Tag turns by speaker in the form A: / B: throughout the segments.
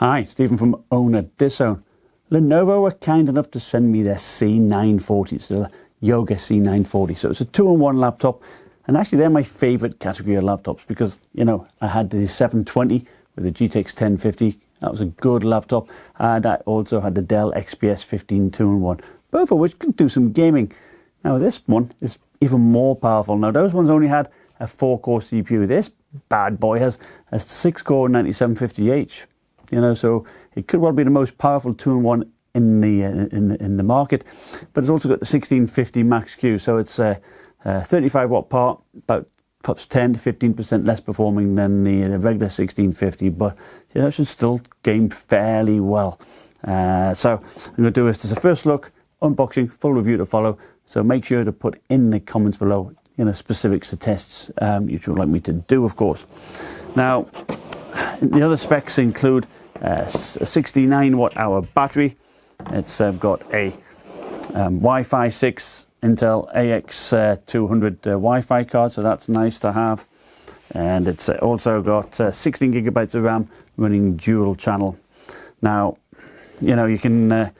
A: Hi, Stephen from Owner Disown. Lenovo were kind enough to send me their C940, it's the Yoga C940. So it's a 2-in-1 laptop, and actually they're my favourite category of laptops because, you know, I had the 720 with the GTX 1050. That was a good laptop, and I also had the Dell XPS 15 2-in-1, both of which could do some gaming. Now this one is even more powerful. Now those ones only had a 4-core CPU. This bad boy has a 6-core 9750H. You know, so it could well be the most powerful 2-in-1 in the market, but it's also got the 1650 Max Q, so it's 35 watt power, about perhaps 10 to 15% less performing than the regular 1650, but you know, it should still game fairly well. So I'm going to do this as a first look, unboxing, full review to follow. So make sure to put in the comments below, you know, specifics of tests you would like me to do, of course. Now, the other specs include a 69 watt hour battery. It's got a Wi-Fi 6 Intel AX200 Wi-Fi card, so that's nice to have. And it's also got 16 gigabytes of RAM running dual channel. Now, you know, you can,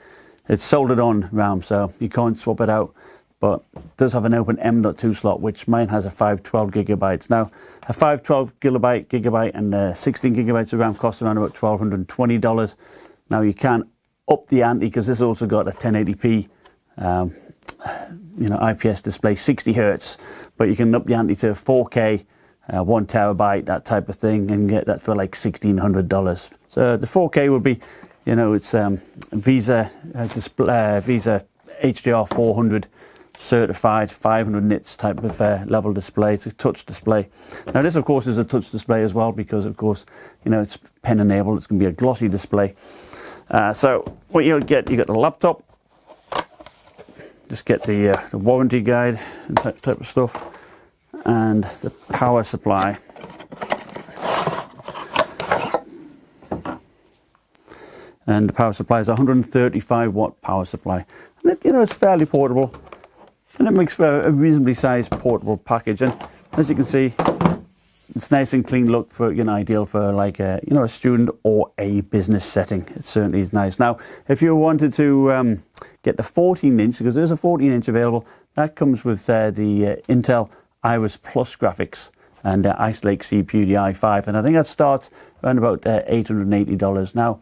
A: it's soldered on RAM, so you can't swap it out. But it does have an open M.2 slot, which mine has a 512 gigabytes. Now, a 512 gigabyte and 16 gigabytes of RAM costs around about $1,220. Now, you can up the ante because this also got a 1080p, you know, IPS display, 60 hertz. But you can up the ante to 4K, 1 terabyte, that type of thing, and get that for like $1,600. So the 4K would be, you know, it's Visa display, Visa HDR 400. Certified 500 nits type of level display. It's a touch display. Now this of course is a touch display as well because of course, you know, it's pen enabled. It's going to be a glossy display. So what you'll get, you get the laptop, just get the warranty guide and type of stuff, and the power supply. And the power supply is a 135 watt power supply. And it, you know, it's fairly portable. And it makes for a reasonably sized portable package, and as you can see, it's nice and clean look for, you know, ideal for like a, you know, a student or a business setting. It certainly is nice. Now, if you wanted to get the 14-inch, because there's a 14-inch available, that comes with the Intel Iris Plus graphics and Ice Lake CPU, the i5, and I think that starts around about $880. Now,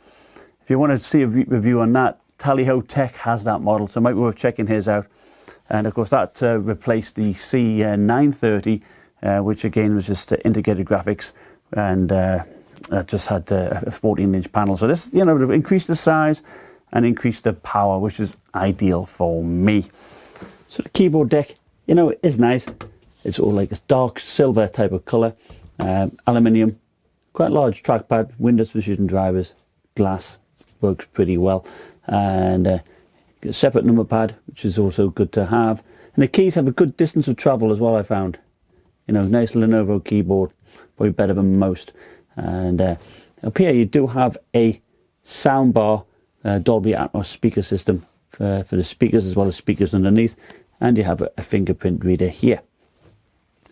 A: if you want to see a review on that, Tally Ho Tech has that model, so it might be worth checking his out. And of course that replaced the C930, which again was just integrated graphics, and that just had a 14-inch panel. So this, you know, would have increased the size and increased the power, which is ideal for me. So the keyboard deck, you know, is nice. It's all like a dark silver type of colour, aluminium, quite large trackpad, Windows Precision drivers, glass, works pretty well, and a separate number pad, which is also good to have. And the keys have a good distance of travel as well, I found. You know, nice Lenovo keyboard, probably better than most. And up here you do have a soundbar, Dolby Atmos speaker system for the speakers, as well as speakers underneath. And you have a fingerprint reader here.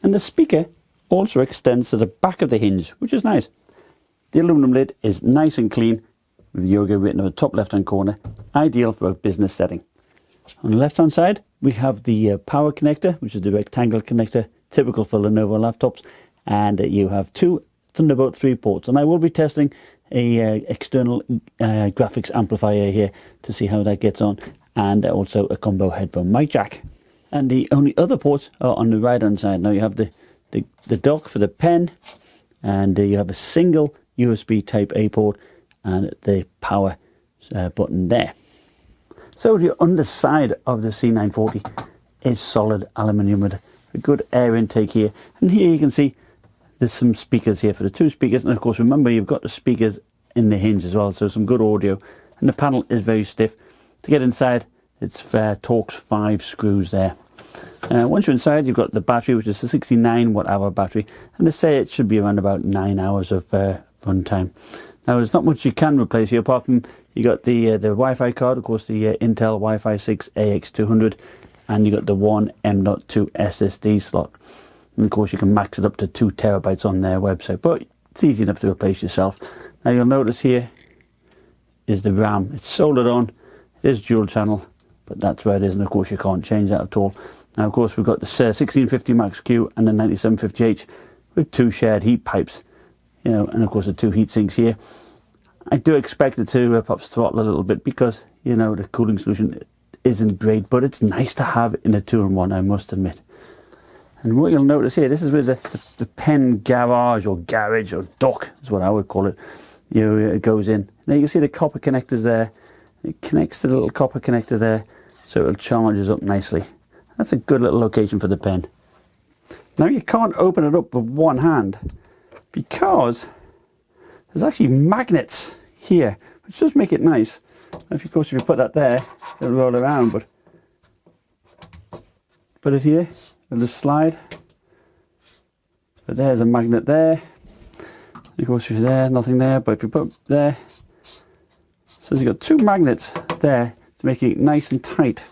A: And the speaker also extends to the back of the hinge, which is nice. The aluminum lid is nice and clean, with Yoga written on the top left hand corner, ideal for a business setting. On the left hand side we have the power connector, which is the rectangle connector, typical for Lenovo laptops, and you have two Thunderbolt 3 ports, and I will be testing a external graphics amplifier here to see how that gets on, and also a combo headphone mic jack. And the only other ports are on the right hand side. Now you have the dock for the pen, and you have a single USB type A port and the power button there. So the underside of the C940 is solid aluminium with a good air intake here, and here you can see there's some speakers here for the two speakers, and of course remember you've got the speakers in the hinge as well, so some good audio, and the panel is very stiff. To get inside, it's Torx 5 screws there. Once you're inside, you've got the battery, which is a 69 watt hour battery, and they say it should be around about 9 hours of runtime. Now there's not much you can replace here, apart from you got the Wi-Fi card, of course the Intel Wi-Fi 6 AX200, and you got the one M.2 SSD slot. And of course you can max it up to 2 terabytes on their website, but it's easy enough to replace yourself. Now you'll notice here is the RAM. It's soldered on, it is dual channel, but that's where it is, and of course you can't change that at all. Now of course we've got the 1650 Max Q and the 9750H with 2 shared heat pipes, you know, and of course the 2 heat sinks here. I do expect it to perhaps throttle a little bit because, you know, the cooling solution isn't great, but it's nice to have in a 2-in-1, I must admit. And what you'll notice here, this is where the pen garage or garage or dock is what I would call it. You know, it goes in. Now you can see the copper connectors there. It connects to the little copper connector there, so it charges up nicely. That's a good little location for the pen. Now you can't open it up with one hand because there's actually magnets here, which does make it nice. Of course, if you put that there, it'll roll around, but put it here, it'll just slide. But there's a magnet there. Of course, you're there, nothing there, but if you put there, so you've got 2 magnets there to make it nice and tight.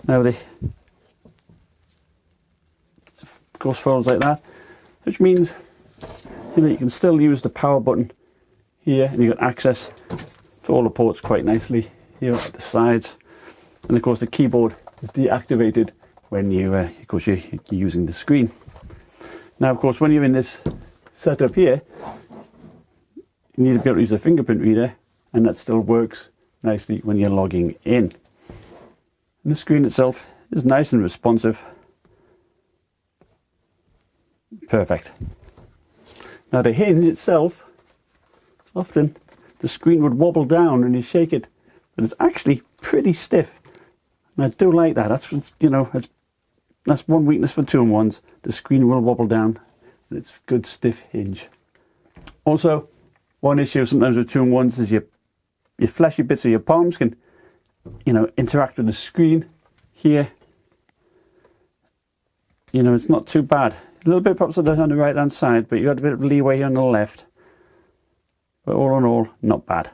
A: Now they, of course, folds like that, which means, you know, you can still use the power button here, and you've got access to all the ports quite nicely here at the sides. And of course the keyboard is deactivated when you, of course, you're using the screen. Now of course when you're in this setup here, you need to be able to use a fingerprint reader, and that still works nicely when you're logging in. And the screen itself is nice and responsive. Perfect. Now the hinge itself, often the screen would wobble down and you shake it, but it's actually pretty stiff. And I do like that. That's, you know, that's one weakness for 2-in-1s. The screen will wobble down, and it's a good stiff hinge. Also, one issue sometimes with 2-in-1s is your fleshy bits of your palms can, you know, interact with the screen here. You know, it's not too bad. A little bit perhaps on the right hand side, but you got a bit of leeway here on the left. But all in all, not bad.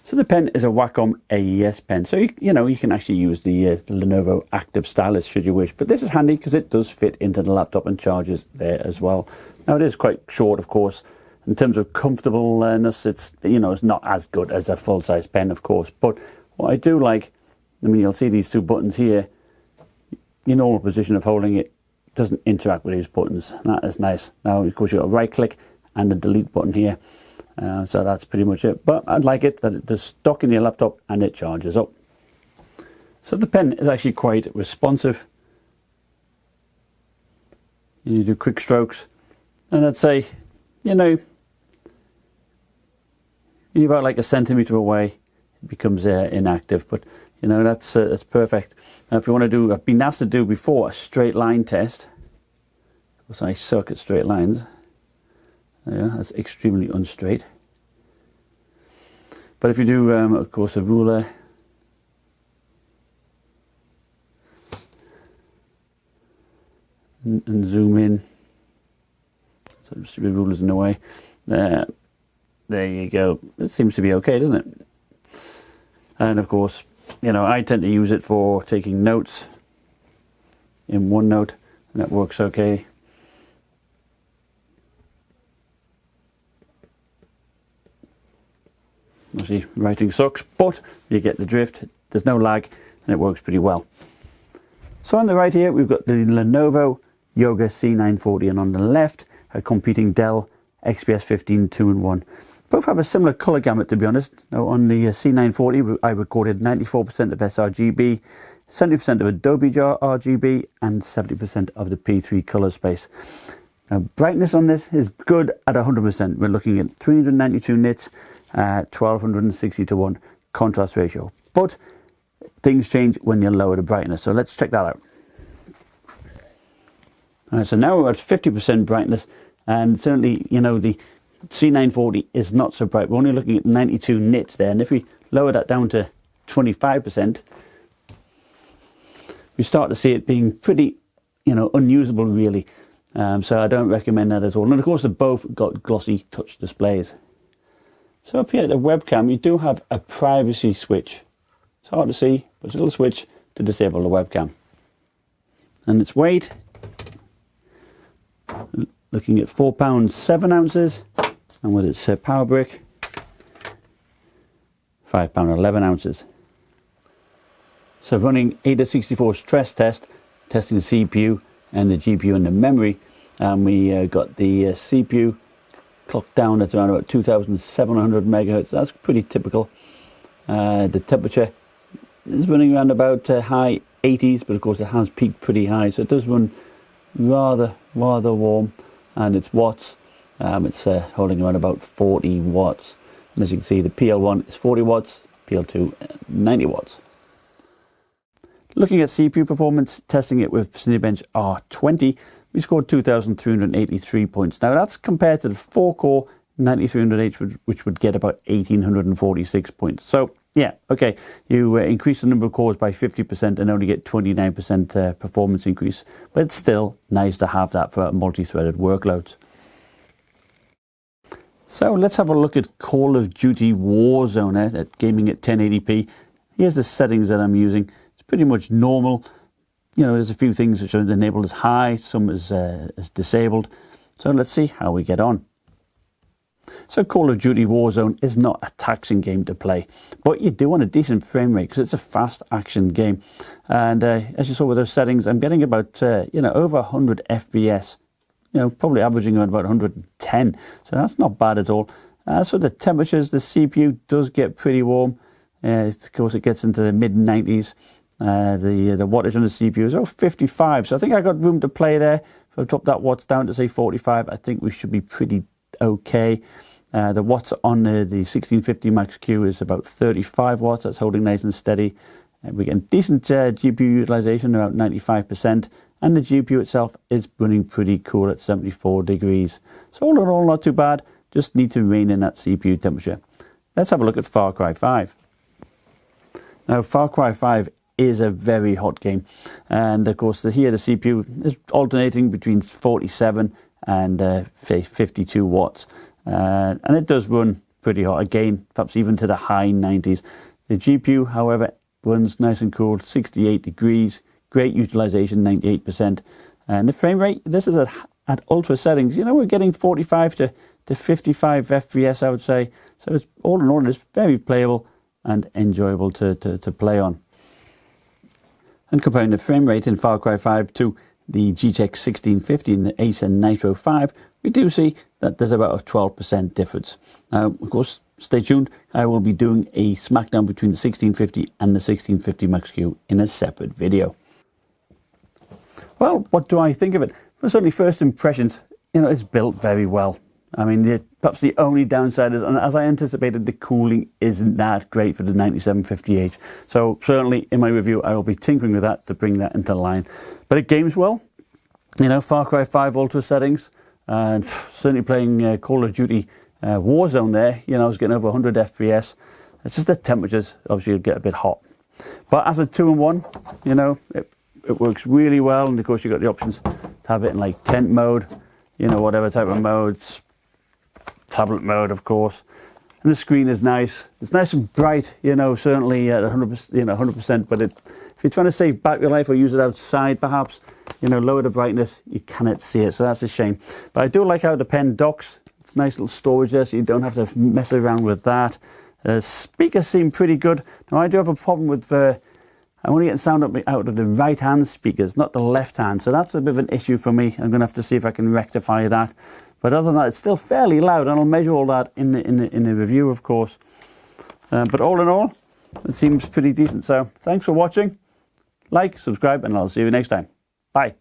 A: So the pen is a Wacom AES pen, so you know you can actually use the Lenovo Active Stylus should you wish. But this is handy because it does fit into the laptop and charges there as well. Now it is quite short, of course. In terms of comfortableness, it's, you know, it's not as good as a full-size pen, of course. But what I do like, I mean, you'll see these 2 buttons here. In normal position of holding it, doesn't interact with these buttons. That is nice. Now, of course, you've got a right-click and the delete button here. So that's pretty much it, but I'd like it that it does dock in your laptop and it charges up. So the pen is actually quite responsive. You do quick strokes, and I'd say, you know, you're about like a centimetre away, it becomes inactive, but you know, that's perfect. Now if you want to do, I've been asked to do before a straight line test, because I suck at straight lines. Yeah, that's extremely unstraight. But if you do, of course, a ruler, and zoom in, so just the ruler's in the way. There you go. It seems to be okay, doesn't it? And of course, you know, I tend to use it for taking notes in OneNote, and that works okay. Obviously writing sucks, but you get the drift. There's no lag and it works pretty well. So on the right here we've got the Lenovo Yoga C940, and on the left a competing Dell XPS 15 2-in-1. Both have a similar colour gamut, to be honest. Now on the C940 I recorded 94% of sRGB, 70% of Adobe RGB and 70% of the P3 colour space. Now brightness on this is good at 100%. We're looking at 392 nits, 1260:1 contrast ratio, but things change when you lower the brightness, so let's check that out. Alright, so now we're at 50% brightness, and certainly, you know, the C940 is not so bright. We're only looking at 92 nits there, and if we lower that down to 25%, we start to see it being pretty, you know, unusable really. So I don't recommend that at all. And of course they've both got glossy touch displays. So up here at the webcam, you do have a privacy switch. It's hard to see, but it's a little switch to disable the webcam. And its weight, looking at 4 pounds 7 ounces, and with its power brick, £5, 11 ounces. So running AIDA64 stress test, testing the CPU and the GPU and the memory, and we got the CPU clocked down at around about 2700 megahertz. That's pretty typical. The temperature is running around about high 80s, but of course it has peaked pretty high, so it does run rather warm. And it's watts, it's holding around about 40 watts. And as you can see, the PL1 is 40 watts, PL2 90 watts. Looking at CPU performance, testing it with Cinebench R20, we scored 2,383 points. Now that's compared to the 4-core 9300H, which would get about 1,846 points. So yeah, okay, you increase the number of cores by 50% and only get 29% performance increase, but it's still nice to have that for multi-threaded workloads. So let's have a look at Call of Duty Warzone at gaming at 1080p. Here's the settings that I'm using. It's pretty much normal. You know, there's a few things which are enabled as high, some as disabled. So let's see how we get on. So Call of Duty Warzone is not a taxing game to play, but you do want a decent frame rate because it's a fast action game. And as you saw with those settings, I'm getting about, over 100 FPS, probably averaging around about 110. So that's not bad at all. As for the temperatures, the CPU does get pretty warm. Of course, it gets into the mid 90s. The wattage on the CPU is 55. So I think I got room to play there. If I drop that watts down to say 45, I think we should be pretty okay. The watts on the 1650 Max-Q is about 35 watts. That's holding nice and steady. We're getting decent GPU utilization, about 95%. And the GPU itself is running pretty cool at 74 degrees. So all in all, not too bad. Just need to rein in that CPU temperature. Let's have a look at Far Cry 5. Now, Far Cry 5 is a very hot game. And of course, here the CPU is alternating between 47 and 52 watts. And it does run pretty hot, again, perhaps even to the high 90s. The GPU, however, runs nice and cool, 68 degrees, great utilization, 98%. And the frame rate, this is at ultra settings. We're getting 45 to 55 FPS, I would say. So it's all in all, it's very playable and enjoyable to play on. And comparing the frame rate in Far Cry 5 to the GTX 1650 and the Acer Nitro 5, we do see that there's about a 12% difference. Now, of course, stay tuned. I will be doing a smackdown between the 1650 and the 1650 Max-Q in a separate video. Well, what do I think of it? Well, certainly first impressions, it's built very well. I mean, perhaps the only downside is, and as I anticipated, the cooling isn't that great for the 9750H. So certainly in my review, I will be tinkering with that to bring that into line. But it games well. Far Cry 5 Ultra settings, and certainly playing Call of Duty Warzone there, I was getting over 100 FPS. It's just the temperatures, obviously, you'll get a bit hot. But as a 2-in-1, it works really well. And of course, you've got the options to have it in like tent mode, whatever type of modes, tablet mode, of course. And the screen is nice. It's nice and bright, certainly at 100%, 100%. But if you're trying to save battery life or use it outside, perhaps, lower the brightness, you cannot see it. So that's a shame. But I do like how the pen docks. It's nice little storage there, so you don't have to mess around with that. Speakers seem pretty good. Now, I do have a problem with I'm only getting sound out of the right-hand speakers, not the left-hand. So that's a bit of an issue for me. I'm going to have to see if I can rectify that. But other than that, it's still fairly loud, and I'll measure all that in the review, of course. But all in all, it seems pretty decent. So thanks for watching. Like, subscribe, and I'll see you next time. Bye.